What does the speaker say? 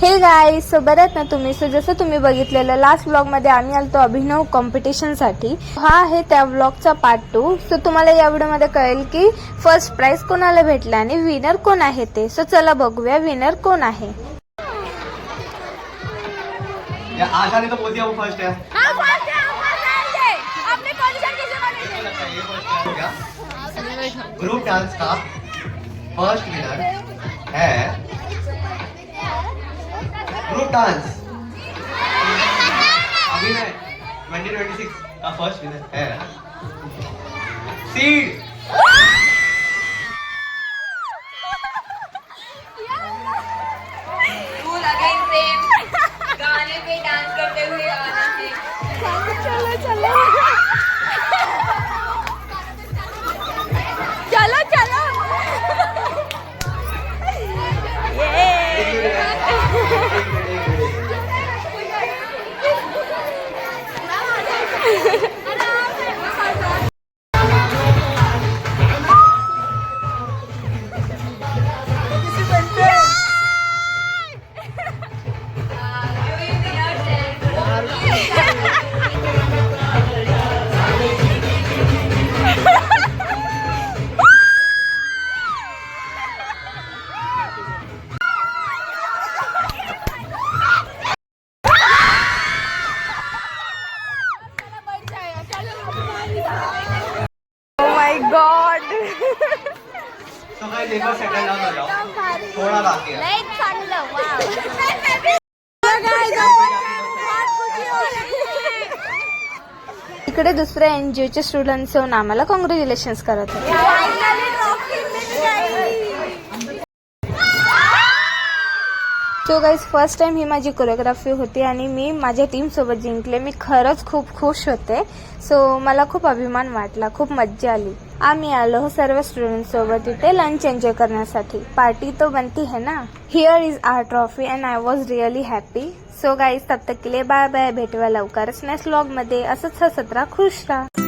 हे guys, so बरं ना तुम्ही. सो जसं तुम्ही बघितलेलं लास्ट व्लॉग मध्ये आम्ही आलतो अभिनव कॉम्पिटिशन साठी. हा आहे त्या व्लॉगचा पार्ट 2. सो तुम्हाला या व्हिडिओ मध्ये कळेल की फर्स्ट प्राइज कोणाला भेटला आणि विनर कोण आहे ते. सो चला बघूया विनर कोण आहे. आशा ने तो बोल दिया वो फर्स्ट है। हाँ फर्स्ट है, हम फर्स्ट आएंगे। अपने पोजीशन किसे बनेंगे? ये फर्स्ट हो गया। ग्रुप डांस का फर्स्ट विनर है ग्रुप डांस अभिनय 2026 का फर्स्ट विनर है सीड। Cool again same। गाने पे डांस करते हुए आना चाहिए। चलो चलो चलो चलो माय गॉड. तो भाई देखो सेकंड डाउन हो जाओ, थोड़ा बाकी है। नहीं चांगलं वाव। इकडे दुसऱ्या एनजीओच्या स्टुडंट्स येऊन आम्हाला कॉंग्रॅच्युलेशन्स करत होते. सो गाईज, फर्स्ट टाइम ही माझी कोरिओग्राफी होती आणि मी माझ्या टीम सोबत जिंकले. मी खरंच खूप खुश होते. सो मला खूप अभिमान वाटला, खूप मज्जा आली. आम्ही आलो सर्व स्टुडंट सोबत इथे लंच एन्जॉय करण्यासाठी. पार्टी तो बनती है ना. Here is our trophy and I was really happy. So guys, तब तक के लिए बाय बाय. भेटूया लवकरच नेक्स्ट व्लॉग मध्ये. असंच हसत राहा, खुश राहा.